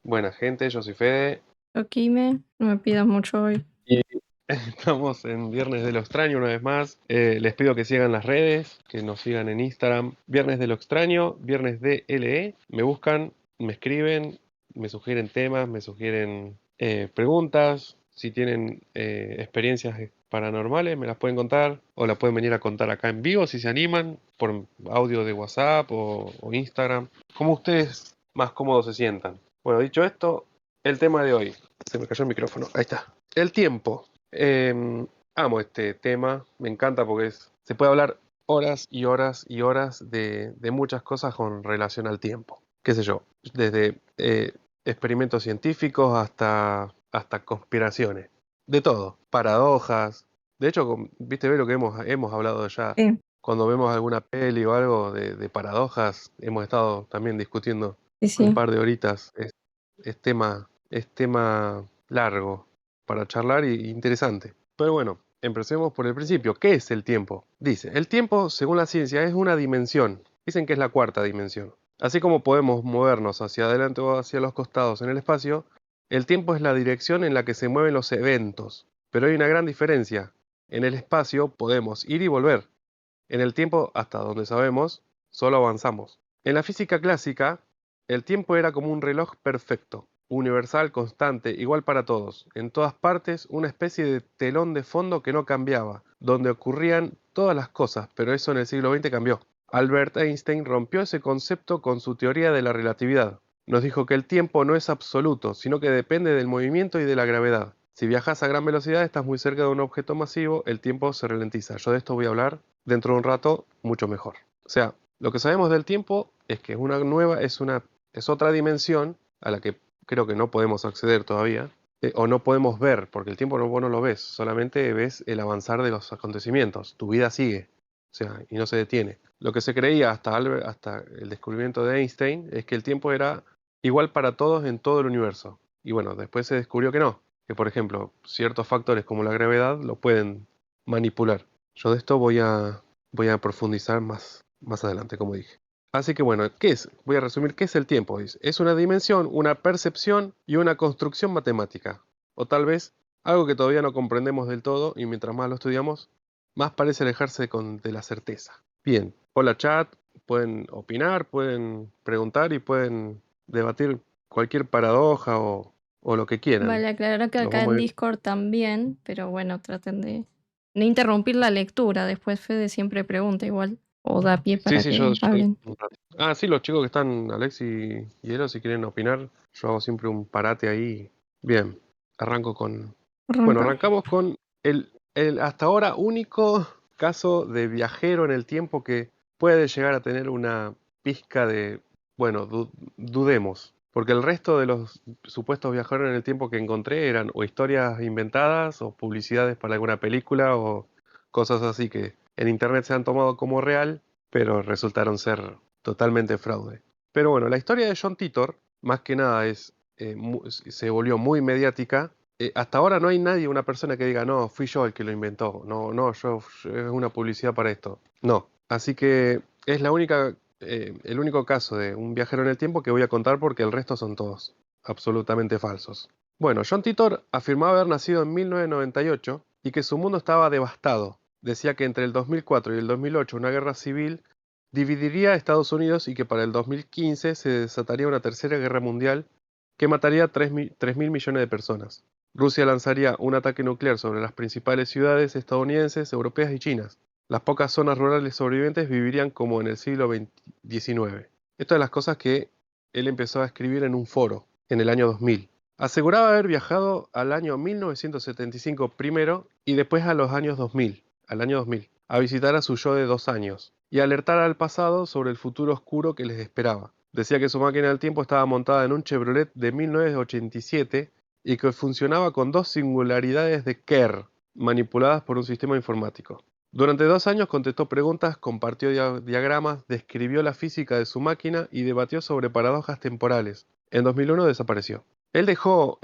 Buena gente, yo soy Fede Okime, no me pidas mucho hoy. y estamos en Viernes de lo Extraño una vez más. Les pido que sigan las redes, que nos sigan en Instagram, Viernes de lo Extraño, Viernes de LE. Me buscan, me escriben, me sugieren temas, me sugieren preguntas. Si tienen experiencias paranormales, me las pueden contar o las pueden venir a contar acá en vivo si se animan, por audio de WhatsApp o Instagram, como ustedes más cómodos se sientan. Bueno, dicho esto, el tema de hoy. Se me cayó el micrófono. Ahí está. El tiempo. Amo este tema. Me encanta porque se puede hablar horas y horas y horas de muchas cosas con relación al tiempo. Qué sé yo. Desde experimentos científicos hasta conspiraciones. De todo. Paradojas. De hecho, viste, ve lo que hemos hablado ya. Sí, Cuando vemos alguna peli o algo de paradojas, hemos estado también discutiendo sí, un sí. par de horitas. Es tema largo para charlar y interesante. Pero bueno, empecemos por el principio. ¿Qué es el tiempo? Dice, el tiempo, según la ciencia, es una dimensión. Dicen que es la cuarta dimensión. Así como podemos movernos hacia adelante o hacia los costados en el espacio, el tiempo es la dirección en la que se mueven los eventos. Pero hay una gran diferencia. En el espacio podemos ir y volver. En el tiempo, hasta donde sabemos, solo avanzamos. En la física clásica, el tiempo era como un reloj perfecto, universal, constante, igual para todos, en todas partes, una especie de telón de fondo que no cambiaba, donde ocurrían todas las cosas, pero eso en el siglo XX cambió. Albert Einstein rompió ese concepto con su teoría de la relatividad. Nos dijo que el tiempo no es absoluto, sino que depende del movimiento y de la gravedad. Si viajas a gran velocidad, estás muy cerca de un objeto masivo, el tiempo se ralentiza. Yo de esto voy a hablar dentro de un rato mucho mejor. O sea, lo que sabemos del tiempo es que es otra dimensión a la que creo que no podemos acceder todavía, o no podemos ver, porque el tiempo no, vos no lo ves, solamente ves el avanzar de los acontecimientos. Tu vida sigue, o sea, y no se detiene. Lo que se creía hasta el descubrimiento de Einstein es que el tiempo era igual para todos en todo el universo. Y bueno, después se descubrió que no, que por ejemplo, ciertos factores como la gravedad lo pueden manipular. Yo de esto voy a profundizar más adelante, como dije. Así que bueno, ¿qué es? Voy a resumir qué es el tiempo. Dice. Es una dimensión, una percepción y una construcción matemática. O tal vez algo que todavía no comprendemos del todo y mientras más lo estudiamos, más parece alejarse de la certeza. Bien, hola chat, pueden opinar, pueden preguntar y pueden debatir cualquier paradoja o lo que quieran. Vale, aclarar que Los acá vamos en a ir. Discord también, pero bueno, traten de no interrumpir la lectura. Después Fede siempre pregunta igual, o da pie Sí, para sí, yo que hablen. un rato. Ah, sí, los chicos que están, Alex y Elo, si quieren opinar, yo hago siempre un parate ahí. Bien, arranco con... Bueno, Arranca. arrancamos con el hasta ahora único caso de viajero en el tiempo que puede llegar a tener una pizca de... Bueno, dudemos, porque el resto de los supuestos viajeros en el tiempo que encontré eran o historias inventadas o publicidades para alguna película o cosas así que en internet se han tomado como real pero resultaron ser totalmente fraude. Pero bueno, la historia de John Titor, más que nada, se volvió muy mediática. Hasta ahora no hay nadie, una persona que diga, no, fui yo el que lo inventó, no, no, es una publicidad para esto. No, así que es el único caso de un viajero en el tiempo que voy a contar porque el resto son todos absolutamente falsos. Bueno, John Titor afirmaba haber nacido en 1998 y que su mundo estaba devastado. Decía que entre el 2004 y el 2008 una guerra civil dividiría a Estados Unidos y que para el 2015 se desataría una tercera guerra mundial que mataría a 3.000 millones de personas. Rusia lanzaría un ataque nuclear sobre las principales ciudades estadounidenses, europeas y chinas. Las pocas zonas rurales sobrevivientes vivirían como en el siglo XIX. Estas son las cosas que él empezó a escribir en un foro en el año 2000. Aseguraba haber viajado al año 1975 primero y después a los años 2000, al año 2000, a visitar a su yo de 2 años y alertar al pasado sobre el futuro oscuro que les esperaba. Decía que su máquina del tiempo estaba montada en un Chevrolet de 1987 y que funcionaba con dos singularidades de Kerr, manipuladas por un sistema informático. Durante 2 años contestó preguntas, compartió diagramas, describió la física de su máquina y debatió sobre paradojas temporales. En 2001 desapareció. Él dejó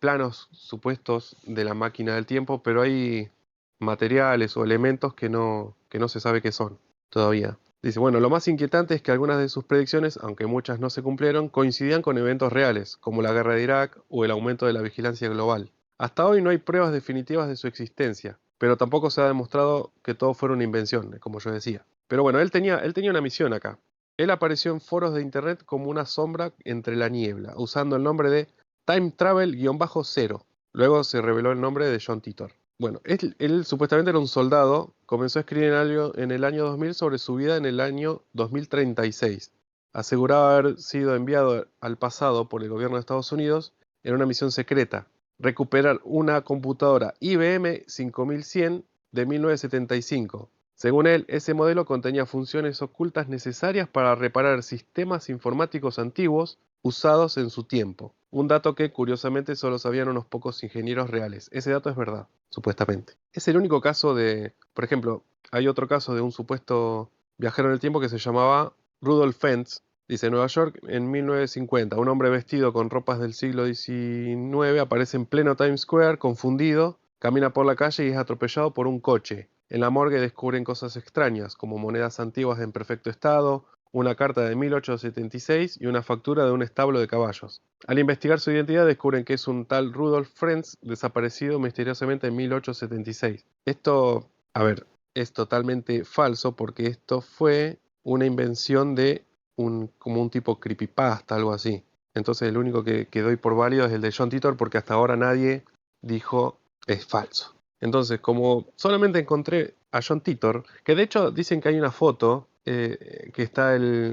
planos supuestos de la máquina del tiempo, pero hay materiales o elementos que no se sabe qué son todavía. Dice, bueno, lo más inquietante es que algunas de sus predicciones, aunque muchas no se cumplieron, coincidían con eventos reales, como la guerra de Irak o el aumento de la vigilancia global. Hasta hoy no hay pruebas definitivas de su existencia, pero tampoco se ha demostrado que todo fuera una invención, como yo decía. Pero bueno, él tenía una misión acá. Él apareció en foros de internet como una sombra entre la niebla, usando el nombre de Time Travel-0. Luego se reveló el nombre de John Titor. Bueno, él supuestamente era un soldado, comenzó a escribir en el año 2000 sobre su vida en el año 2036. Aseguraba haber sido enviado al pasado por el gobierno de Estados Unidos en una misión secreta, recuperar una computadora IBM 5100 de 1975. Según él, ese modelo contenía funciones ocultas necesarias para reparar sistemas informáticos antiguos usados en su tiempo. Un dato que, curiosamente, solo sabían unos pocos ingenieros reales. Ese dato es verdad, supuestamente. Es el único caso de, por ejemplo, hay otro caso de un supuesto viajero en el tiempo que se llamaba Rudolf Fentz. Dice, Nueva York en 1950, un hombre vestido con ropas del siglo XIX aparece en pleno Times Square, confundido, camina por la calle y es atropellado por un coche. En la morgue descubren cosas extrañas, como monedas antiguas en perfecto estado, una carta de 1876 y una factura de un establo de caballos. Al investigar su identidad descubren que es un tal Rudolf Frenz desaparecido misteriosamente en 1876. Esto, a ver, es totalmente falso porque esto fue una invención de como un tipo creepypasta, algo así. Entonces el único que doy por válido es el de John Titor porque hasta ahora nadie dijo es falso. Entonces, como solamente encontré a John Titor, que de hecho dicen que hay una foto, que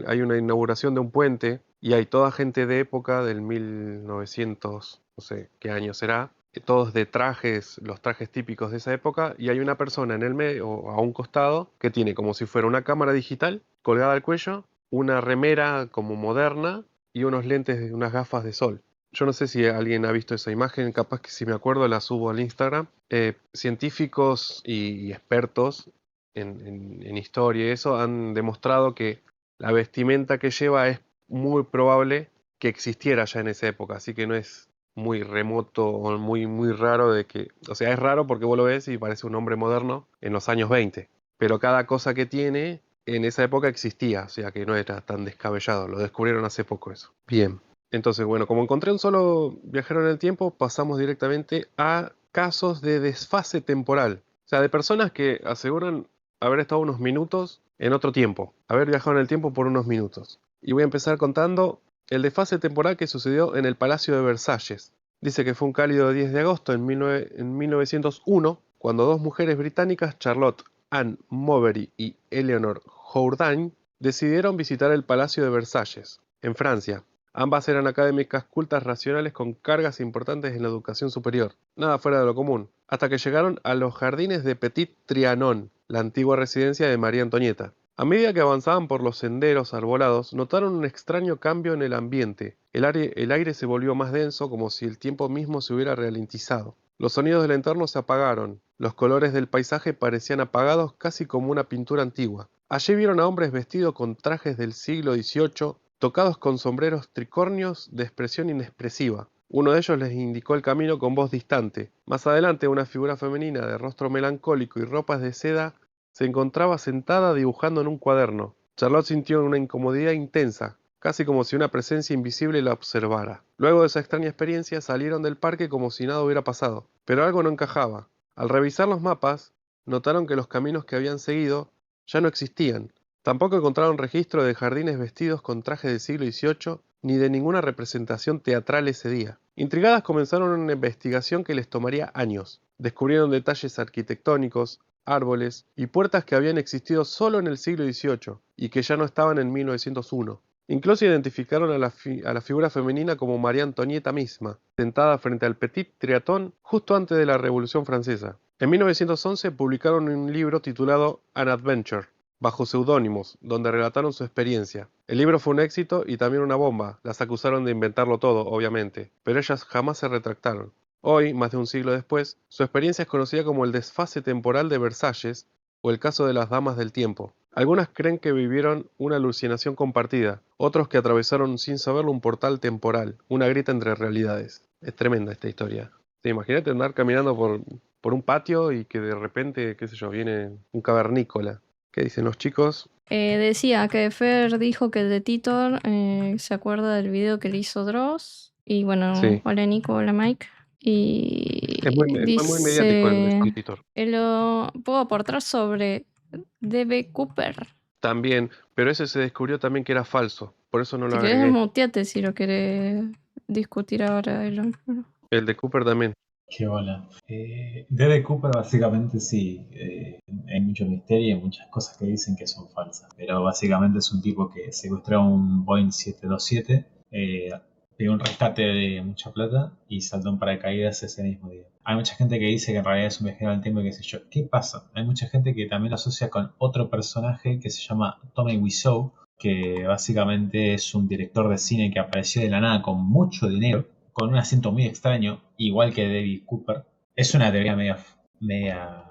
hay una inauguración de un puente y hay toda gente de época del 1900, no sé qué año será, todos de trajes, los trajes típicos de esa época, y hay una persona en el medio o a un costado que tiene como si fuera una cámara digital colgada al cuello, una remera como moderna y unos lentes, unas gafas de sol. Yo no sé si alguien ha visto esa imagen, capaz que si me acuerdo la subo al Instagram. Científicos y expertos en historia y eso han demostrado que la vestimenta que lleva es muy probable que existiera ya en esa época, así que no es muy remoto o muy raro de que, o sea, es raro porque vos lo ves y parece un hombre moderno en los años 20, pero cada cosa que tiene en esa época existía, o sea que no era tan descabellado, lo descubrieron hace poco eso. Bien. Entonces, bueno, como encontré un solo viajero en el tiempo, pasamos directamente a casos de desfase temporal. O sea, de personas que aseguran haber estado unos minutos en otro tiempo, haber viajado en el tiempo por unos minutos. Y voy a empezar contando el desfase temporal que sucedió en el Palacio de Versalles. Dice que fue un cálido 10 de agosto en 1901, cuando dos mujeres británicas, Charlotte Anne Moberly y Eleanor Jourdain, decidieron visitar el Palacio de Versalles, en Francia. Ambas eran académicas cultas racionales con cargas importantes en la educación superior, nada fuera de lo común, hasta que llegaron a los jardines de Petit Trianon, la antigua residencia de María Antonieta. A medida que avanzaban por los senderos arbolados, notaron un extraño cambio en el ambiente. El aire se volvió más denso, como si el tiempo mismo se hubiera ralentizado. Los sonidos del entorno se apagaron. Los colores del paisaje parecían apagados, casi como una pintura antigua. Allí vieron a hombres vestidos con trajes del siglo XVIII, tocados con sombreros tricornios de expresión inexpresiva. Uno de ellos les indicó el camino con voz distante. Más adelante, una figura femenina de rostro melancólico y ropas de seda se encontraba sentada dibujando en un cuaderno. Charlotte sintió una incomodidad intensa, casi como si una presencia invisible la observara. Luego de esa extraña experiencia salieron del parque como si nada hubiera pasado, pero algo no encajaba. Al revisar los mapas, notaron que los caminos que habían seguido ya no existían. Tampoco encontraron registro de jardines vestidos con trajes del siglo XVIII ni de ninguna representación teatral ese día. Intrigadas comenzaron una investigación que les tomaría años. Descubrieron detalles arquitectónicos, árboles y puertas que habían existido solo en el siglo XVIII y que ya no estaban en 1901. Incluso identificaron a la figura femenina como María Antonieta misma, sentada frente al Petit Trianon justo antes de la Revolución Francesa. En 1911 publicaron un libro titulado An Adventure, bajo seudónimos, donde relataron su experiencia. El libro fue un éxito y también una bomba. Las acusaron de inventarlo todo, obviamente, pero ellas jamás se retractaron. Hoy, más de un siglo después, su experiencia es conocida como el desfase temporal de Versalles o el caso de las damas del tiempo. Algunas creen que vivieron una alucinación compartida, otros que atravesaron sin saberlo un portal temporal, una grieta entre realidades. Es tremenda esta historia. ¿Te imaginas andar caminando por un patio y que de repente, qué sé yo, viene un cavernícola? ¿Qué dicen los chicos? Decía que Fer dijo que el de Titor se acuerda del video que le hizo Dross. Y bueno, Sí, hola Nico, hola Mike. Y fue muy mediático el de John dice, Titor. puedo aportar sobre D.B. Cooper. También, pero ese se descubrió también que era falso, por eso no lo Si querés agregué. muteate si lo querés discutir ahora, Elon. El de Cooper también. Qué bola. D.B. Cooper básicamente sí, hay mucho misterio y hay muchas cosas que dicen que son falsas, pero básicamente es un tipo que secuestró un Boeing 727, pegó un rescate de mucha plata y saltó en paracaídas ese mismo día. Hay mucha gente que dice que en realidad es un viajero al tiempo y qué sé yo. ¿Qué pasa? Hay mucha gente que también lo asocia con otro personaje que se llama Tommy Wiseau, que básicamente es un director de cine que apareció de la nada con mucho dinero, con un acento muy extraño, igual que David Cooper. Es una teoría media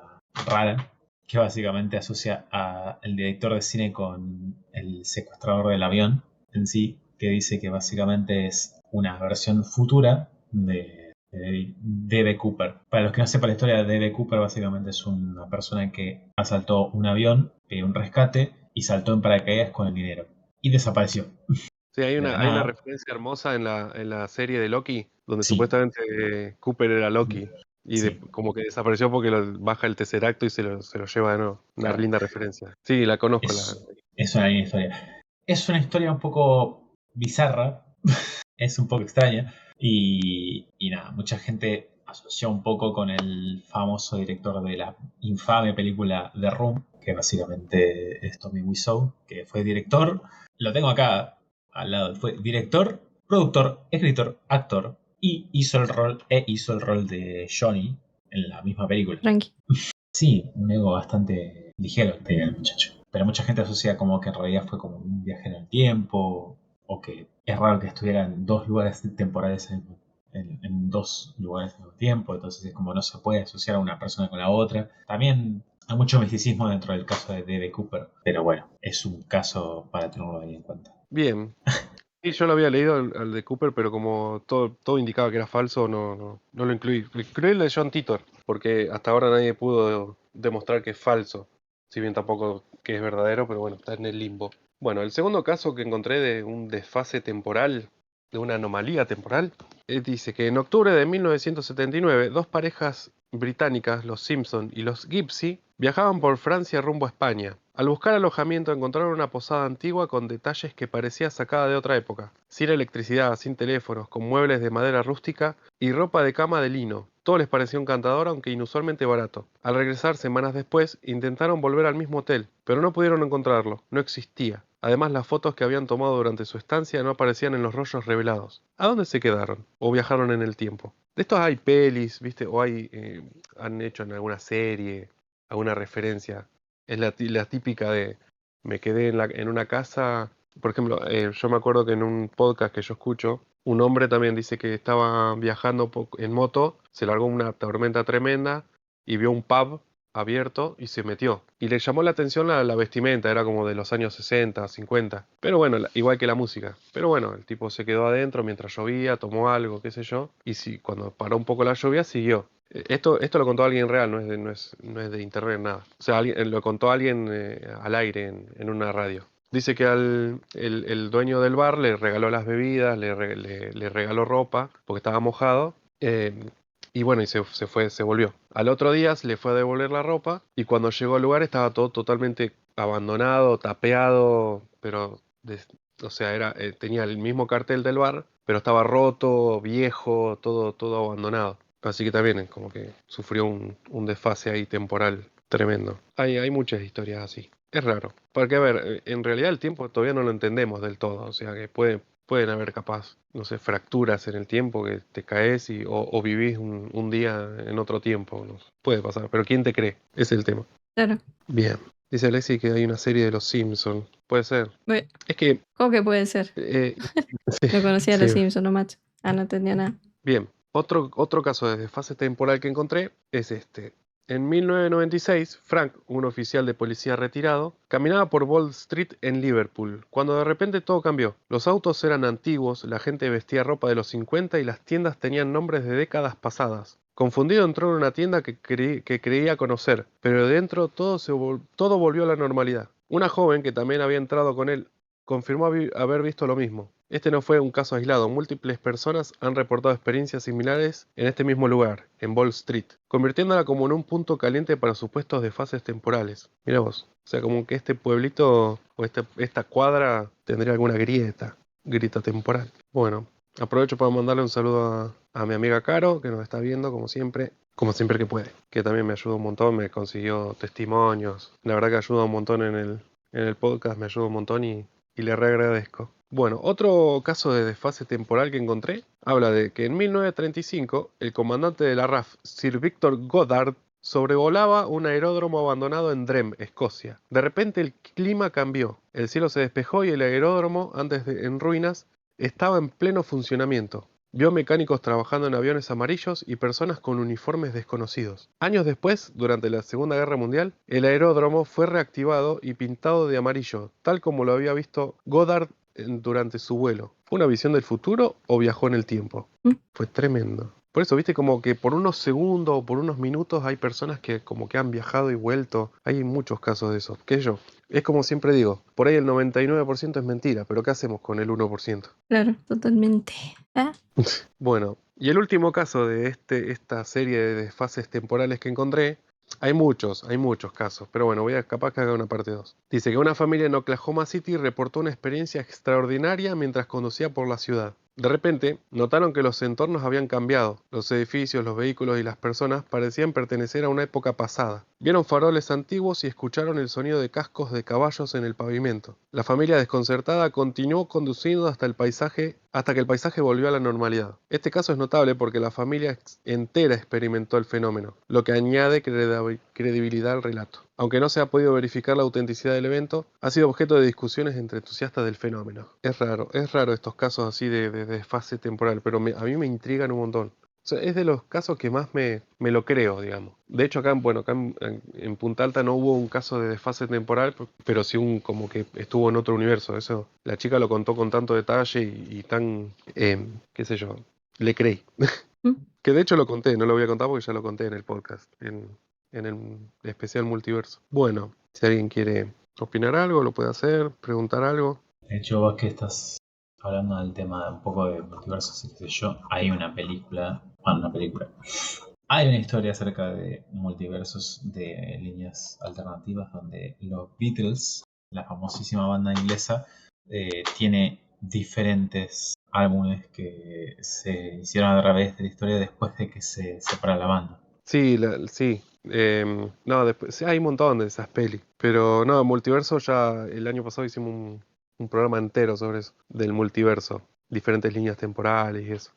rara, que básicamente asocia al director de cine con el secuestrador del avión en sí, que dice que básicamente es una versión futura de D.B. Cooper. Para los que no sepan la historia, D.B. Cooper básicamente es una persona que asaltó un avión, pidió un rescate y saltó en paracaídas con el dinero. Y desapareció. Sí, De la hay una nada. referencia hermosa en la serie de Loki, donde Sí, supuestamente Cooper era Loki. Y sí. como que desapareció porque baja el Tesseracto y se lo lleva de nuevo. Una Claro. linda referencia. Sí, la conozco. Es una linda historia. Es una historia un poco bizarra, es un poco extraña y nada, mucha gente asoció un poco con el famoso director de la infame película The Room, que básicamente es Tommy Wiseau, que fue director, lo tengo acá al lado, fue director, productor, escritor, actor y hizo el rol de Johnny en la misma película. Tranqui. Sí, un ego bastante ligero tenía el muchacho. Pero mucha gente asocia como que en realidad fue como un viaje en el tiempo, o que es raro que estuviera en dos lugares temporales en dos lugares al mismo tiempo, entonces es como no se puede asociar a una persona con la otra. También hay mucho misticismo dentro del caso de D.B. Cooper, pero bueno, es un caso para tenerlo ahí en cuenta. Bien. Sí, yo lo había leído al de Cooper, pero como todo indicaba que era falso, no lo incluí. Incluí el de John Titor, porque hasta ahora nadie pudo demostrar que es falso. Si bien tampoco que es verdadero, pero bueno, está en el limbo. Bueno, el segundo caso que encontré de un desfase temporal, de una anomalía temporal, dice que en octubre de 1979, dos parejas británicas, los Simpson y los Gipsy, viajaban por Francia rumbo a España. Al buscar alojamiento encontraron una posada antigua con detalles que parecía sacada de otra época, sin electricidad, sin teléfonos, con muebles de madera rústica y ropa de cama de lino. Todo les pareció encantador, aunque inusualmente barato. Al regresar semanas después, intentaron volver al mismo hotel, pero no pudieron encontrarlo, no existía. Además, las fotos que habían tomado durante su estancia no aparecían en los rollos revelados. ¿A dónde se quedaron? ¿O viajaron en el tiempo? De estos hay pelis, ¿viste? O han hecho en alguna serie, alguna referencia. Es la típica de me quedé en una casa. Por ejemplo, yo me acuerdo que en un podcast que yo escucho, un hombre también dice que estaba viajando en moto, se largó una tormenta tremenda y vio un pub abierto y se metió. Y le llamó la atención la vestimenta, era como de los años 60, 50. Pero bueno, igual que la música. Pero bueno, el tipo se quedó adentro mientras llovía, tomó algo, qué sé yo. Y cuando paró un poco la lluvia, siguió. Esto lo contó alguien real, no es de internet nada. O sea, lo contó alguien al aire en una radio. Dice que el dueño del bar le regaló las bebidas, le regaló ropa, porque estaba mojado. Y bueno, y se volvió. Al otro día se le fue a devolver la ropa y cuando llegó al lugar estaba todo totalmente abandonado, tapeado, pero, o sea, tenía el mismo cartel del bar, pero estaba roto, viejo, todo abandonado. Así que también es como que sufrió un desfase ahí temporal tremendo. Hay muchas historias así. Es raro. Porque, a ver, en realidad el tiempo todavía no lo entendemos del todo. O sea que pueden haber capaz, no sé, fracturas en el tiempo que te caes o vivís un día en otro tiempo. No sé, puede pasar. Pero ¿quién te cree? Ese es el tema. Claro. Bien. Dice Alexi que hay una serie de Los Simpsons. Puede ser. Es que... ¿Cómo que puede ser? sí, No conocía a sí. los Simpsons, no macho. Ah, no entendía nada. Bien. Otro caso de desfase temporal que encontré es este. En 1996, Frank, un oficial de policía retirado, caminaba por Wall Street en Liverpool, cuando de repente todo cambió. Los autos eran antiguos, la gente vestía ropa de los 50 y las tiendas tenían nombres de décadas pasadas. Confundido entró en una tienda que creía conocer, pero de dentro todo volvió a la normalidad. Una joven que también había entrado con él confirmó haber visto lo mismo. Este no fue un caso aislado, múltiples personas han reportado experiencias similares en este mismo lugar, en Wall Street, convirtiéndola como en un punto caliente para supuestos desfases temporales. Mira vos, o sea, como que este pueblito o esta cuadra tendría alguna grieta temporal. Bueno, aprovecho para mandarle un saludo a mi amiga Caro, que nos está viendo como siempre que puede, que también me ayuda un montón, me consiguió testimonios, la verdad que ayuda un montón en el podcast, me ayuda un montón y le reagradezco. Bueno, otro caso de desfase temporal que encontré habla de que en 1935 el comandante de la RAF, Sir Victor Goddard, sobrevolaba un aeródromo abandonado en Drem, Escocia. De repente el clima cambió, el cielo se despejó y el aeródromo, en ruinas, estaba en pleno funcionamiento. Vio mecánicos trabajando en aviones amarillos y personas con uniformes desconocidos. Años después, durante la Segunda Guerra Mundial, el aeródromo fue reactivado y pintado de amarillo, tal como lo había visto Goddard durante su vuelo. ¿Fue una visión del futuro o viajó en el tiempo? Fue tremendo. Por eso, viste, como que por unos segundos o por unos minutos hay personas que como que han viajado y vuelto. Hay muchos casos de eso. ¿Qué yo? Es como siempre digo, por ahí el 99% es mentira, pero ¿qué hacemos con el 1%? Claro, totalmente. Ah, Bueno, y el último caso de esta serie de desfases temporales que encontré, hay muchos casos, pero bueno, capaz que haga una parte 2. Dice que una familia en Oklahoma City reportó una experiencia extraordinaria mientras conducía por la ciudad. De repente, notaron que los entornos habían cambiado. Los edificios, los vehículos y las personas parecían pertenecer a una época pasada. Vieron faroles antiguos y escucharon el sonido de cascos de caballos en el pavimento. La familia desconcertada continuó conduciendo hasta que el paisaje volvió a la normalidad. Este caso es notable porque la familia entera experimentó el fenómeno, lo que añade credibilidad al relato. Aunque no se ha podido verificar la autenticidad del evento, ha sido objeto de discusiones entre entusiastas del fenómeno. Es raro estos casos así de desfase temporal, pero a mí me intrigan un montón. O sea, es de los casos que más me lo creo, digamos. De hecho, acá en Punta Alta no hubo un caso de desfase temporal, pero sí como que estuvo en otro universo. Eso, la chica lo contó con tanto detalle y tan, qué sé yo, le creí. mm. Que de hecho lo conté, no lo voy a contar porque ya lo conté en el podcast, en el especial multiverso. Bueno, si alguien quiere opinar algo, lo puede hacer, preguntar algo. De hecho, vos que estás hablando del tema un poco de multiversos y qué sé yo, hay una película. Hay una historia acerca de multiversos de líneas alternativas donde los Beatles, la famosísima banda inglesa, tiene diferentes álbumes que se hicieron a través de la historia después de que se separa la banda. Sí, sí. No, después, sí, hay un montón de esas pelis. Pero no, multiverso ya el año pasado hicimos un programa entero sobre eso, del multiverso. Diferentes líneas temporales y eso.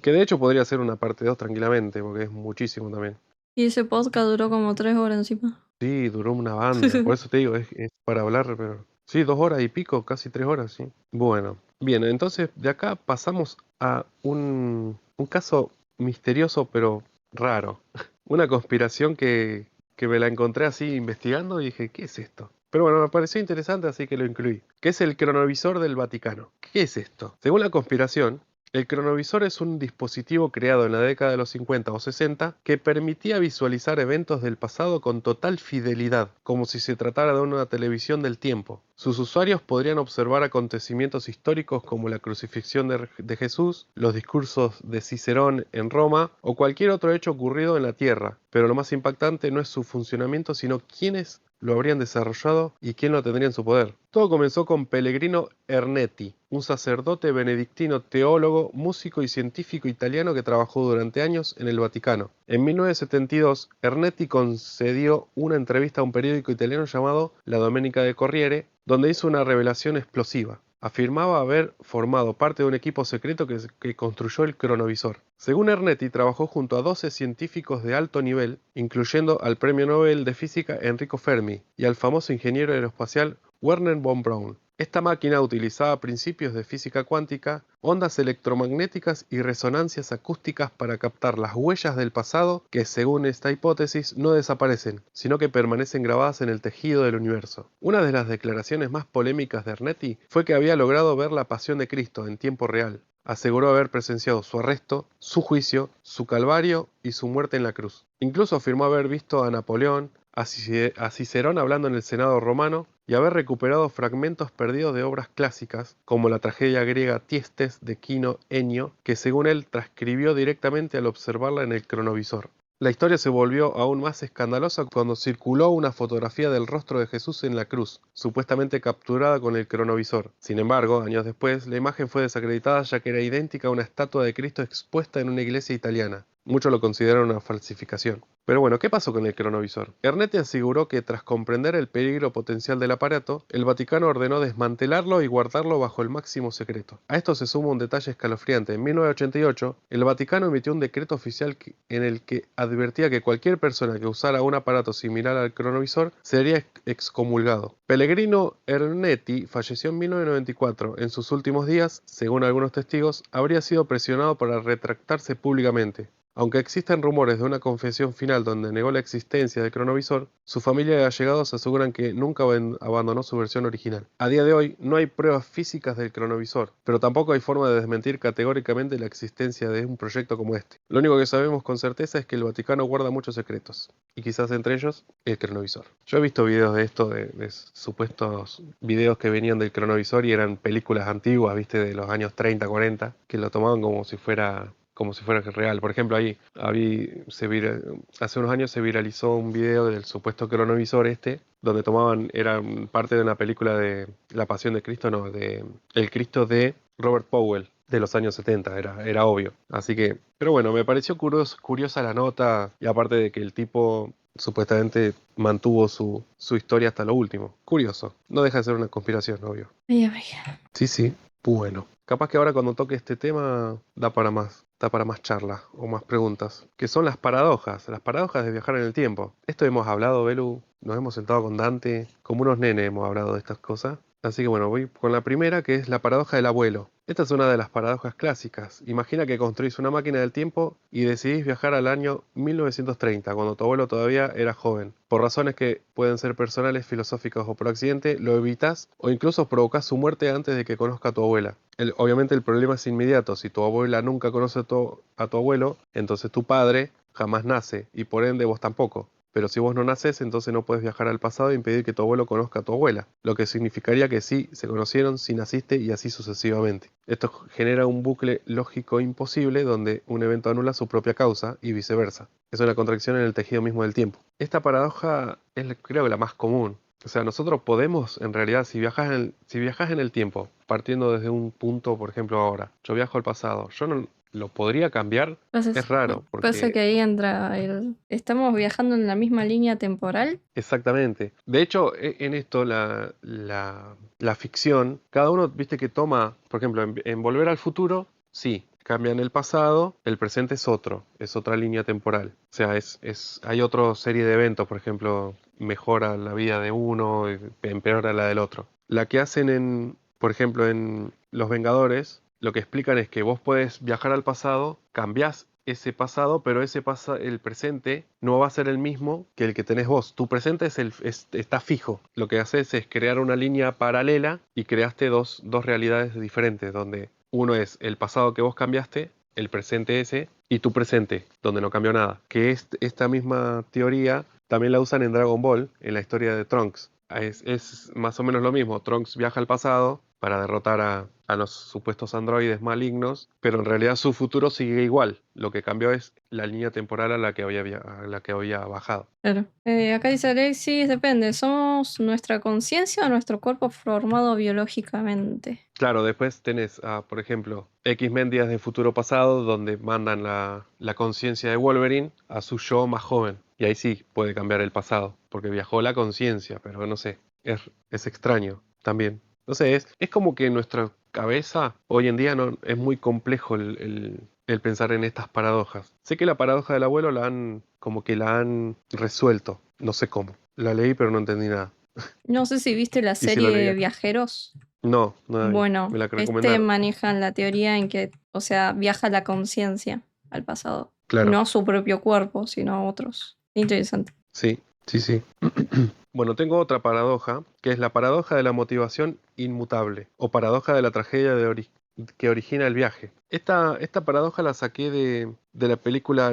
Que de hecho podría ser una parte 2 tranquilamente, porque es muchísimo también. Y ese podcast duró como 3 horas encima. Sí, duró una banda, por eso te digo, es para hablar, pero... Sí, 2 horas y pico, casi 3 horas, sí. Bueno, bien, entonces de acá pasamos a un caso misterioso pero raro. Una conspiración que me la encontré así investigando y dije, ¿qué es esto? Pero bueno, me pareció interesante, así que lo incluí. ¿Qué es el cronovisor del Vaticano? ¿Qué es esto? Según la conspiración, el cronovisor es un dispositivo creado en la década de los 50 o 60 que permitía visualizar eventos del pasado con total fidelidad, como si se tratara de una televisión del tiempo. Sus usuarios podrían observar acontecimientos históricos como la crucifixión de Jesús, los discursos de Cicerón en Roma o cualquier otro hecho ocurrido en la Tierra, pero lo más impactante no es su funcionamiento, sino quiénes lo habrían desarrollado y quién lo tendría en su poder. Todo comenzó con Pellegrino Ernetti, un sacerdote benedictino, teólogo, músico y científico italiano que trabajó durante años en el Vaticano. En 1972, Ernetti concedió una entrevista a un periódico italiano llamado La Domenica del Corriere, donde hizo una revelación explosiva. Afirmaba haber formado parte de un equipo secreto que construyó el cronovisor. Según Ernetti, trabajó junto a 12 científicos de alto nivel, incluyendo al premio Nobel de Física Enrico Fermi y al famoso ingeniero aeroespacial Wernher von Braun. Esta máquina utilizaba principios de física cuántica, ondas electromagnéticas y resonancias acústicas para captar las huellas del pasado que, según esta hipótesis, no desaparecen, sino que permanecen grabadas en el tejido del universo. Una de las declaraciones más polémicas de Ernetti fue que había logrado ver la pasión de Cristo en tiempo real. Aseguró haber presenciado su arresto, su juicio, su calvario y su muerte en la cruz. Incluso afirmó haber visto a Napoleón, a Cicerón hablando en el Senado romano y haber recuperado fragmentos perdidos de obras clásicas, como la tragedia griega Tiestes de Quino Ennio, que según él transcribió directamente al observarla en el cronovisor. La historia se volvió aún más escandalosa cuando circuló una fotografía del rostro de Jesús en la cruz, supuestamente capturada con el cronovisor. Sin embargo, años después, la imagen fue desacreditada ya que era idéntica a una estatua de Cristo expuesta en una iglesia italiana. Muchos lo consideran una falsificación. Pero bueno, ¿qué pasó con el cronovisor? Ernetti aseguró que tras comprender el peligro potencial del aparato, el Vaticano ordenó desmantelarlo y guardarlo bajo el máximo secreto. A esto se suma un detalle escalofriante. En 1988, el Vaticano emitió un decreto oficial en el que advertía que cualquier persona que usara un aparato similar al cronovisor sería excomulgado. Pellegrino Ernetti falleció en 1994. En sus últimos días, según algunos testigos, habría sido presionado para retractarse públicamente. Aunque existen rumores de una confesión final donde negó la existencia del cronovisor, su familia y allegados aseguran que nunca abandonó su versión original. A día de hoy no hay pruebas físicas del cronovisor, pero tampoco hay forma de desmentir categóricamente la existencia de un proyecto como este. Lo único que sabemos con certeza es que el Vaticano guarda muchos secretos, y quizás entre ellos el cronovisor. Yo he visto videos de esto, de supuestos videos que venían del cronovisor y eran películas antiguas, viste, de los años 30, 40, que lo tomaban como si fuera real. Por ejemplo, hace unos años se viralizó un video del supuesto cronovisor donde eran parte de una película de La Pasión de Cristo, no, de El Cristo de Robert Powell, de los años 70, era obvio. Así que, pero bueno, me pareció curiosa la nota, y aparte de que el tipo supuestamente mantuvo su historia hasta lo último. Curioso, no deja de ser una conspiración, obvio. Ay, ay. Sí, sí. Bueno, capaz que ahora cuando toque este tema da para más charla o más preguntas, que son las paradojas de viajar en el tiempo. Esto hemos hablado, Belu, nos hemos sentado con Dante, como unos nenes hemos hablado de estas cosas. Así que bueno, voy con la primera, que es la paradoja del abuelo. Esta es una de las paradojas clásicas. Imagina que construís una máquina del tiempo y decidís viajar al año 1930, cuando tu abuelo todavía era joven. Por razones que pueden ser personales, filosóficas o por accidente, lo evitas o incluso provocas su muerte antes de que conozca a tu abuela. Obviamente el problema es inmediato. Si tu abuela nunca conoce a tu abuelo, entonces tu padre jamás nace y por ende vos tampoco. Pero si vos no naces, entonces no puedes viajar al pasado e impedir que tu abuelo conozca a tu abuela, lo que significaría que sí se conocieron, sí naciste y así sucesivamente. Esto genera un bucle lógico imposible donde un evento anula su propia causa y viceversa. Es una contracción en el tejido mismo del tiempo. Esta paradoja es, creo, la más común. O sea, nosotros podemos, en realidad, si viajas en el tiempo, partiendo desde un punto, por ejemplo ahora, yo viajo al pasado, yo no lo podría cambiar. Es raro, Pasa que porque ahí entra ¿estamos viajando en la misma línea temporal? exactamente. De hecho, en esto la ficción, cada uno, viste que toma, por ejemplo, en Volver al Futuro, sí, cambian el pasado, el presente es otra línea temporal. O sea, hay otra serie de eventos, por ejemplo, mejora la vida de uno, empeora la del otro. La que hacen por ejemplo, en Los Vengadores, lo que explican es que vos podés viajar al pasado, cambiás ese pasado, pero el presente no va a ser el mismo que el que tenés vos. Tu presente está fijo. Lo que haces es crear una línea paralela y creaste dos realidades diferentes, donde uno es el pasado que vos cambiaste, el presente ese, y tu presente, donde no cambió nada. Que esta misma teoría también la usan en Dragon Ball, en la historia de Trunks. Es más o menos lo mismo. Trunks viaja al pasado para derrotar a los supuestos androides malignos, pero en realidad su futuro sigue igual. Lo que cambió es la línea temporal a la que había bajado. Claro. Acá dice Alexis, depende, ¿somos nuestra conciencia o nuestro cuerpo formado biológicamente? Claro, después tenés, por ejemplo, X-Men Días de Futuro Pasado, donde mandan la conciencia de Wolverine a su yo más joven. Y ahí sí puede cambiar el pasado, porque viajó la conciencia, pero no sé, es extraño también. No sé, es como que nuestra cabeza hoy en día no es muy complejo el pensar en estas paradojas. Sé que la paradoja del abuelo como que la han resuelto, no sé cómo. La leí pero no entendí nada. No sé si viste la Y si lo leí serie acá. Viajeros. No, no la vi. Bueno, Me la este recomendaron. maneja la teoría en que, o sea, viaja la conciencia al pasado. Claro, No a su propio cuerpo, sino a otros. Interesante. sí, sí, sí. Bueno, tengo otra paradoja, que es la paradoja de la motivación inmutable, o paradoja de la tragedia que origina el viaje. Esta paradoja la saqué de la película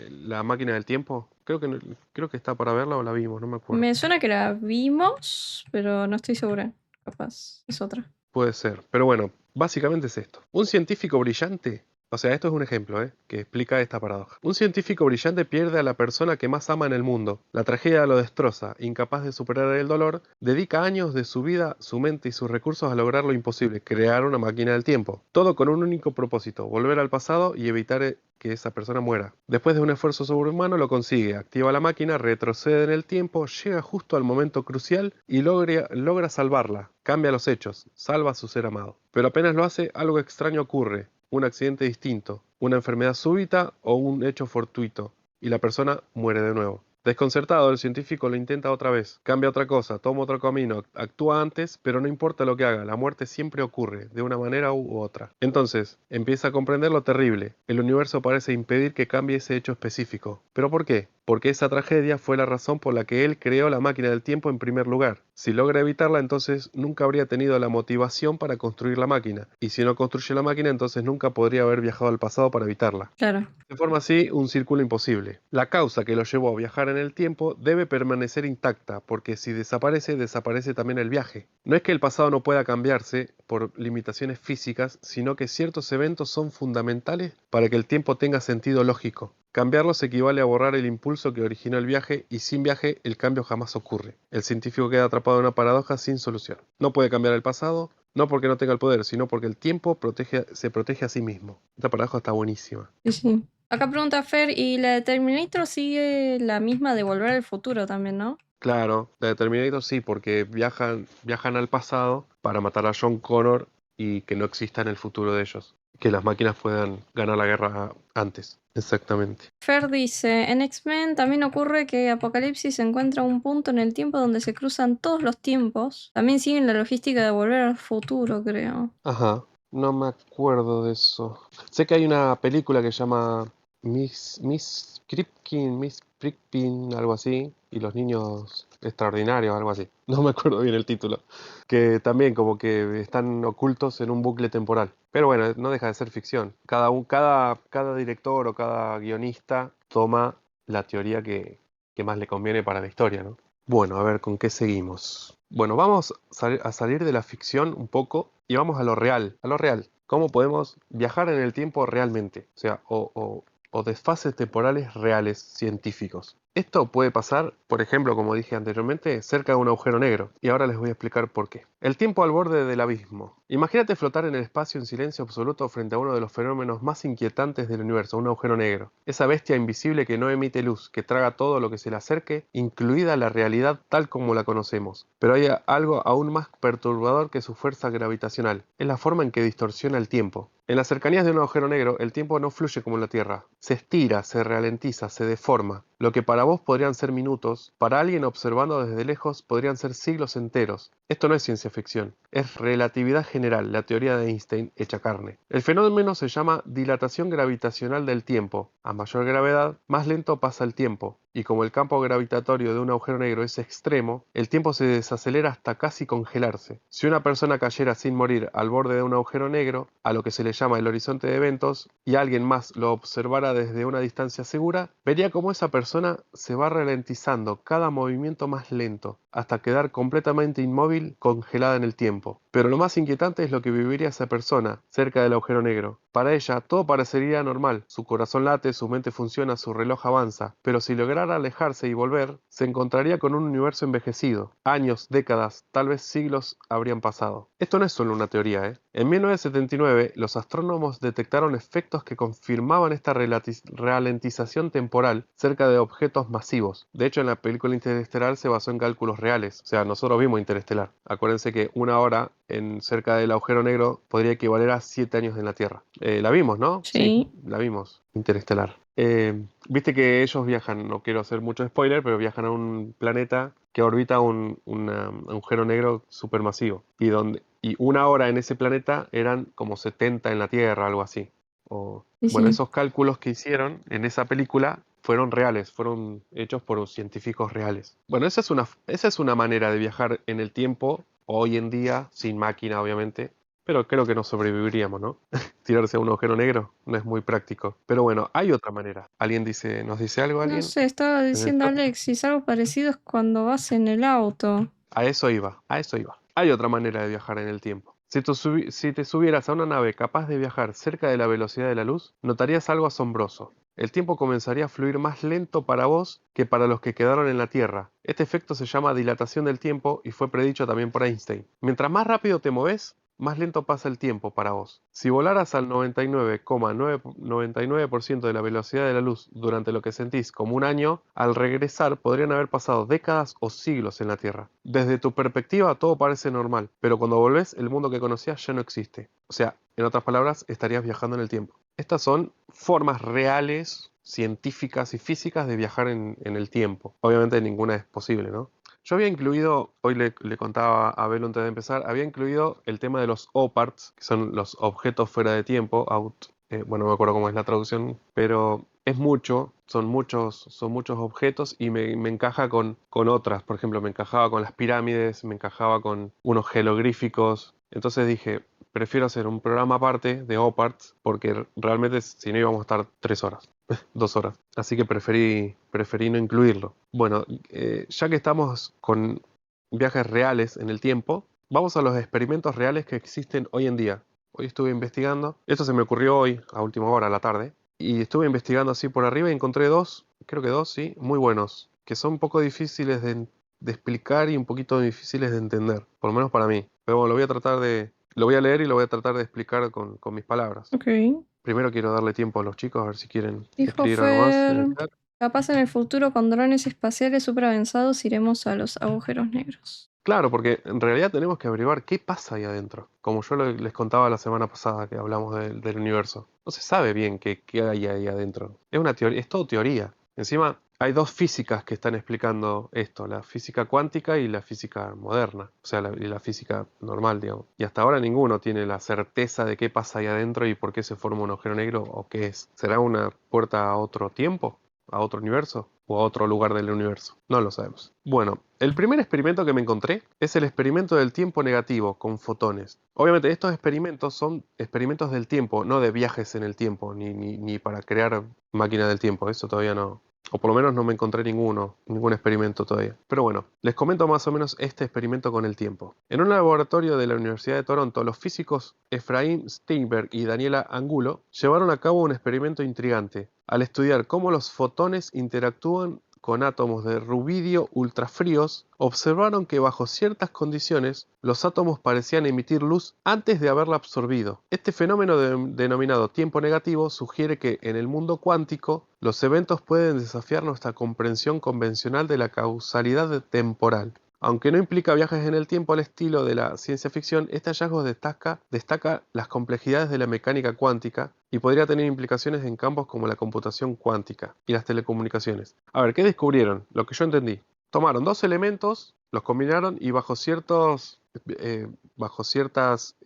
La máquina del tiempo. Creo que está para verla o la vimos, no me acuerdo. Me suena que la vimos, pero no estoy segura. Capaz, es otra. Puede ser, pero bueno, básicamente es esto. Un científico brillante, o sea, esto es un ejemplo, que explica esta paradoja. Un científico brillante pierde a la persona que más ama en el mundo. La tragedia lo destroza, incapaz de superar el dolor, dedica años de su vida, su mente y sus recursos a lograr lo imposible, crear una máquina del tiempo. Todo con un único propósito, volver al pasado y evitar que esa persona muera. Después de un esfuerzo sobrehumano lo consigue, activa la máquina, retrocede en el tiempo, llega justo al momento crucial y logra salvarla, cambia los hechos, salva a su ser amado. Pero apenas lo hace, algo extraño ocurre, un accidente distinto, una enfermedad súbita o un hecho fortuito, y la persona muere de nuevo. Desconcertado, el científico lo intenta otra vez, cambia otra cosa, toma otro camino, actúa antes, pero no importa lo que haga, la muerte siempre ocurre, de una manera u otra. Entonces, empieza a comprender lo terrible. El universo parece impedir que cambie ese hecho específico. ¿Pero por qué? Porque esa tragedia fue la razón por la que él creó la máquina del tiempo en primer lugar. Si logra evitarla, entonces nunca habría tenido la motivación para construir la máquina. Y si no construye la máquina, entonces nunca podría haber viajado al pasado para evitarla. Claro. Se forma así un círculo imposible. La causa que lo llevó a viajar en el tiempo debe permanecer intacta, porque si desaparece, desaparece también el viaje. No es que el pasado no pueda cambiarse por limitaciones físicas, sino que ciertos eventos son fundamentales para que el tiempo tenga sentido lógico. Cambiarlos equivale a borrar el impulso que originó el viaje y sin viaje el cambio jamás ocurre. El científico queda atrapado en una paradoja sin solución. No puede cambiar el pasado, no porque no tenga el poder, sino porque el tiempo se protege a sí mismo. Esta paradoja está buenísima. Sí, sí. Acá pregunta Fer, ¿y la de Terminator sigue la misma de Volver al Futuro también, no? Claro, la de Terminator sí, porque viajan al pasado para matar a John Connor y que no exista en el futuro de ellos. Que las máquinas puedan ganar la guerra antes. Exactamente. Fer dice, en X-Men también ocurre que Apocalipsis encuentra un punto en el tiempo donde se cruzan todos los tiempos. También siguen la logística de Volver al Futuro, creo. Ajá, no me acuerdo de eso. Sé que hay una película que se llama Miss Kripke, algo así, y los niños extraordinarios, algo así. No me acuerdo bien el título. Que también como que están ocultos en un bucle temporal. Pero bueno, no deja de ser ficción. Cada director o cada guionista toma la teoría que más le conviene para la historia, ¿no? Bueno, a ver, ¿con qué seguimos? Bueno, vamos a salir de la ficción un poco y vamos a lo real, a lo real. ¿Cómo podemos viajar en el tiempo realmente? O sea, o desfases temporales reales científicos. Esto puede pasar, por ejemplo, como dije anteriormente, cerca de un agujero negro. Y ahora les voy a explicar por qué. El tiempo al borde del abismo. Imagínate flotar en el espacio en silencio absoluto frente a uno de los fenómenos más inquietantes del universo, un agujero negro. Esa bestia invisible que no emite luz, que traga todo lo que se le acerque, incluida la realidad tal como la conocemos. Pero hay algo aún más perturbador que su fuerza gravitacional. Es la forma en que distorsiona el tiempo. En las cercanías de un agujero negro, el tiempo no fluye como en la Tierra. Se estira, se ralentiza, se deforma. Lo que para vos podrían ser minutos, para alguien observando desde lejos podrían ser siglos enteros. Esto no es ciencia ficción, es relatividad general, la teoría de Einstein hecha carne. El fenómeno se llama dilatación gravitacional del tiempo. A mayor gravedad, más lento pasa el tiempo. Y como el campo gravitatorio de un agujero negro es extremo, el tiempo se desacelera hasta casi congelarse. Si una persona cayera sin morir al borde de un agujero negro, a lo que se le llama el horizonte de eventos, y alguien más lo observara desde una distancia segura, vería cómo esa persona se va ralentizando cada movimiento más lento, hasta quedar completamente inmóvil, congelada en el tiempo. Pero lo más inquietante es lo que viviría esa persona cerca del agujero negro. Para ella todo parecería normal, su corazón late, su mente funciona, su reloj avanza, pero si lograra alejarse y volver, se encontraría con un universo envejecido. Años, décadas, tal vez siglos habrían pasado. Esto no es solo una teoría, ¿eh? En 1979, los astrónomos detectaron efectos que confirmaban esta ralentización temporal cerca de objetos masivos. De hecho, en la película Interestelar se basó en cálculos reales. O sea, nosotros vimos Interestelar. Acuérdense que una hora cerca del agujero negro podría equivaler a 7 años en la Tierra. La vimos, ¿no? Sí. La vimos. Interestelar. Viste que ellos viajan, no quiero hacer mucho spoiler, pero viajan a un planeta que orbita un agujero negro supermasivo. Y donde Y una hora en ese planeta eran como 70 en la Tierra, algo así. Sí, Bueno, sí. esos cálculos que hicieron en esa película fueron reales, fueron hechos por científicos reales. Bueno, esa es una manera de viajar en el tiempo, hoy en día, sin máquina, obviamente, pero creo que no sobreviviríamos, ¿no? Tirarse a un agujero negro no es muy práctico. Pero bueno, hay otra manera. ¿Nos dice algo No alguien sé, estaba en el diciendo chat? Alexis, algo parecido es cuando vas en el auto. A eso iba, a eso iba. Hay otra manera de viajar en el tiempo. Si te subieras a una nave capaz de viajar cerca de la velocidad de la luz, notarías algo asombroso. El tiempo comenzaría a fluir más lento para vos que para los que quedaron en la Tierra. Este efecto se llama dilatación del tiempo y fue predicho también por Einstein. Mientras más rápido te moves, más lento pasa el tiempo para vos. Si volaras al 99,99% de la velocidad de la luz durante lo que sentís como un año, al regresar podrían haber pasado décadas o siglos en la Tierra. Desde tu perspectiva todo parece normal, pero cuando volvés el mundo que conocías ya no existe. O sea, en otras palabras, estarías viajando en el tiempo. Estas son formas reales, científicas y físicas de viajar en el tiempo. Obviamente ninguna es posible, ¿no? Yo había incluido, hoy le contaba a Belo antes de empezar, había incluido el tema de los OPARTs, que son los objetos fuera de tiempo, bueno, no me acuerdo cómo es la traducción, pero es mucho, son muchos objetos y me encaja con otras. Por ejemplo, me encajaba con las pirámides, me encajaba con unos jeroglíficos. Entonces dije, prefiero hacer un programa aparte de OPARTs porque realmente si no íbamos a estar 3 horas. 2 horas. Así que preferí no incluirlo. Bueno, ya que estamos con viajes reales en el tiempo, vamos a los experimentos reales que existen hoy en día. Hoy estuve investigando, esto se me ocurrió hoy, a última hora, a la tarde, y estuve investigando así por arriba y encontré dos, creo que dos, sí, muy buenos, que son un poco difíciles de explicar y un poquito difíciles de entender, por lo menos para mí. Pero bueno, lo voy a leer y lo voy a tratar de explicar con mis palabras. Ok. Primero quiero darle tiempo a los chicos a ver si quieren Dijo escribir algo más en Fer, el chat. capaz en el futuro con drones espaciales super avanzados iremos a los agujeros negros. Claro, porque en realidad tenemos que averiguar qué pasa ahí adentro. Como yo les contaba la semana pasada que hablamos del universo. No se sabe bien qué hay ahí adentro. Es una teoría, es todo teoría. Encima, hay dos físicas que están explicando esto, la física cuántica y la física moderna, o sea, y la física normal, digamos. Y hasta ahora ninguno tiene la certeza de qué pasa ahí adentro y por qué se forma un agujero negro o qué es. ¿Será una puerta a otro tiempo? ¿A otro universo? ¿O a otro lugar del universo? No lo sabemos. Bueno, el primer experimento que me encontré es el experimento del tiempo negativo con fotones. Obviamente estos experimentos son experimentos del tiempo, no de viajes en el tiempo, ni para crear máquinas del tiempo, eso todavía no. O por lo menos no me encontré ningún experimento todavía. Pero bueno, les comento más o menos este experimento con el tiempo. En un laboratorio de la Universidad de Toronto, los físicos Efraín Steinberg y Daniela Angulo llevaron a cabo un experimento intrigante, al estudiar cómo los fotones interactúan con átomos de rubidio ultrafríos, observaron que bajo ciertas condiciones los átomos parecían emitir luz antes de haberla absorbido. Este fenómeno denominado tiempo negativo sugiere que en el mundo cuántico los eventos pueden desafiar nuestra comprensión convencional de la causalidad temporal. Aunque no implica viajes en el tiempo al estilo de la ciencia ficción, este hallazgo destaca las complejidades de la mecánica cuántica y podría tener implicaciones en campos como la computación cuántica y las telecomunicaciones. A ver, ¿qué descubrieron? Lo que yo entendí. Tomaron dos elementos, los combinaron y bajo ciertas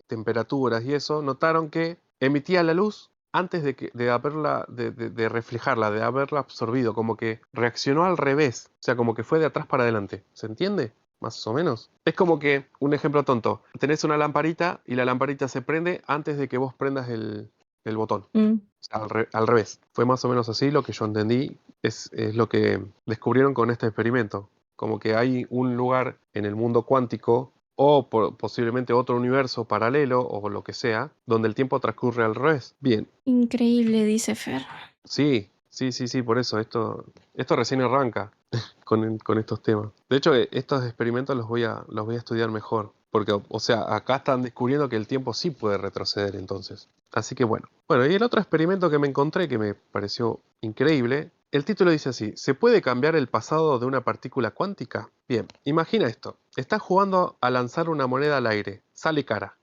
temperaturas y eso, notaron que emitía la luz antes de reflejarla, de haberla absorbido, como que reaccionó al revés, o sea, como que fue de atrás para adelante. ¿Se entiende? Más o menos. Es como que, un ejemplo tonto, tenés una lamparita y la lamparita se prende antes de que vos prendas el botón. Mm. O sea, al revés. Fue más o menos así lo que yo entendí. Es lo que descubrieron con este experimento. Como que hay un lugar en el mundo cuántico o posiblemente otro universo paralelo o lo que sea, donde el tiempo transcurre al revés. Bien, Increíble, dice Fer. sí, por eso. Esto recién arranca con estos temas. De hecho, estos experimentos los voy a estudiar mejor. Porque, o sea, acá están descubriendo que el tiempo sí puede retroceder entonces. Así que bueno. Bueno, y el otro experimento que me encontré que me pareció increíble, el título dice así: ¿se puede cambiar el pasado de una partícula cuántica? Bien, imagina esto. Estás jugando a lanzar una moneda al aire. Sale cara.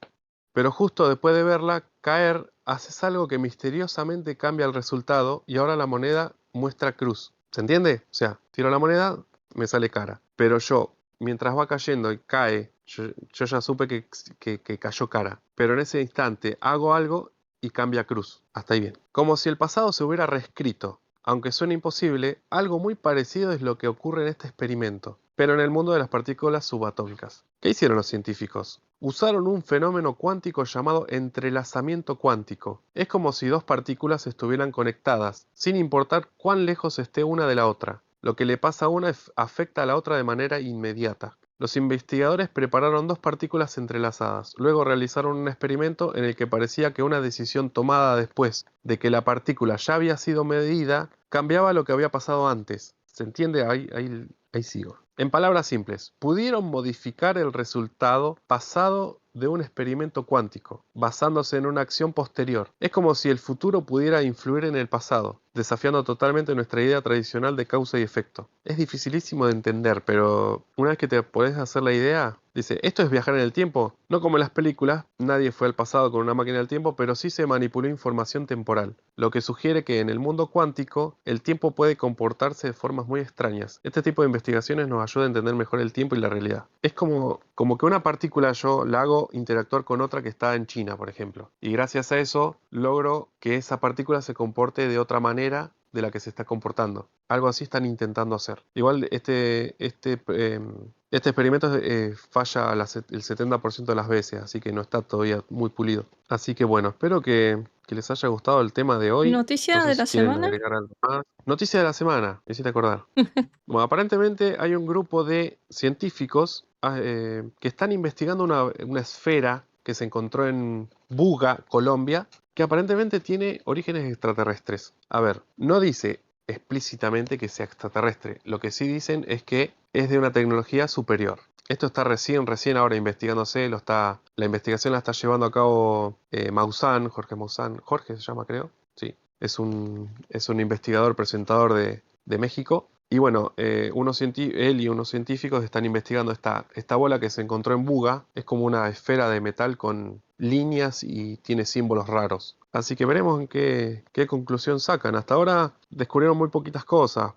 Pero justo después de verla caer, haces algo que misteriosamente cambia el resultado y ahora la moneda muestra cruz. ¿Se entiende? O sea, tiro la moneda, me sale cara. Pero yo, mientras va cayendo y cae yo ya supe que cayó cara. Pero en ese instante hago algo y cambia cruz. Hasta ahí bien. Como si el pasado se hubiera reescrito. Aunque suene imposible, algo muy parecido es lo que ocurre en este experimento, pero en el mundo de las partículas subatómicas. ¿Qué hicieron los científicos? Usaron un fenómeno cuántico llamado entrelazamiento cuántico. Es como si dos partículas estuvieran conectadas, sin importar cuán lejos esté una de la otra. Lo que le pasa a una afecta a la otra de manera inmediata. Los investigadores prepararon dos partículas entrelazadas. Luego realizaron un experimento en el que parecía que una decisión tomada después de que la partícula ya había sido medida cambiaba lo que había pasado antes. ¿Se entiende? Ahí sigo. En palabras simples, pudieron modificar el resultado pasado de un experimento cuántico, basándose en una acción posterior. Es como si el futuro pudiera influir en el pasado, desafiando totalmente nuestra idea tradicional de causa y efecto. Es dificilísimo de entender, pero una vez que te podés hacer la idea, dice, esto es viajar en el tiempo. No como en las películas, nadie fue al pasado con una máquina del tiempo, pero sí se manipuló información temporal, lo que sugiere que en el mundo cuántico el tiempo puede comportarse de formas muy extrañas. Este tipo de investigaciones nos ayuda a entender mejor el tiempo y la realidad. Es como que una partícula yo la hago interactuar con otra que está en China, por ejemplo, y gracias a eso logro que esa partícula se comporte de otra manera de la que se está comportando. Algo así están intentando hacer. Igual este experimento falla el 70% de las veces, así que no está todavía muy pulido. Así que bueno, espero que les haya gustado el tema de hoy. No ¿Noticia sé de si la quieren semana? agregar algo más. Noticia de la semana, me hiciste acordar. Bueno, aparentemente hay un grupo de científicos que están investigando una esfera que se encontró en Buga, Colombia, que aparentemente tiene orígenes extraterrestres. A ver, no dice explícitamente que sea extraterrestre. Lo que sí dicen es que es de una tecnología superior. Esto está recién ahora investigándose. La investigación la está llevando a cabo Jorge Maussan. Jorge se llama, creo. Sí, es un investigador presentador de México. Y bueno, él y unos científicos están investigando esta bola que se encontró en Buga. Es como una esfera de metal con líneas y tiene símbolos raros. Así que veremos en qué conclusión sacan. Hasta ahora descubrieron muy poquitas cosas.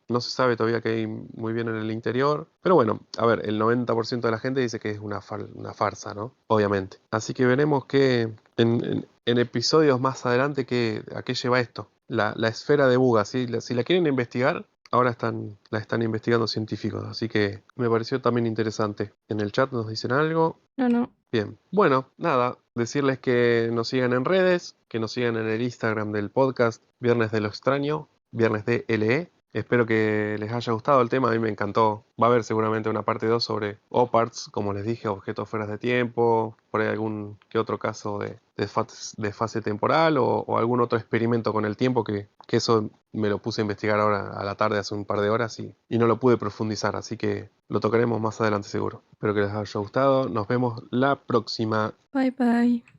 No se sabe todavía qué hay muy bien en el interior. Pero bueno, a ver, el 90% de la gente dice que es una farsa, ¿no? Obviamente. Así que veremos en episodios más adelante a qué lleva esto. La esfera de Buga. Si la quieren investigar, ahora la están investigando científicos, así que me pareció también interesante. En el chat nos dicen algo. No. Bien, bueno, nada, decirles que nos sigan en redes, que nos sigan en el Instagram del podcast Viernes de lo Extraño, Viernes de LE. Espero que les haya gustado el tema, a mí me encantó. Va a haber seguramente una parte 2 sobre OPARTS, como les dije, objetos fuera de tiempo, por ahí algún que otro caso de fase temporal o algún otro experimento con el tiempo que eso me lo puse a investigar ahora a la tarde hace un par de horas y no lo pude profundizar, así que lo tocaremos más adelante seguro. Espero que les haya gustado. Nos vemos la próxima. Bye bye.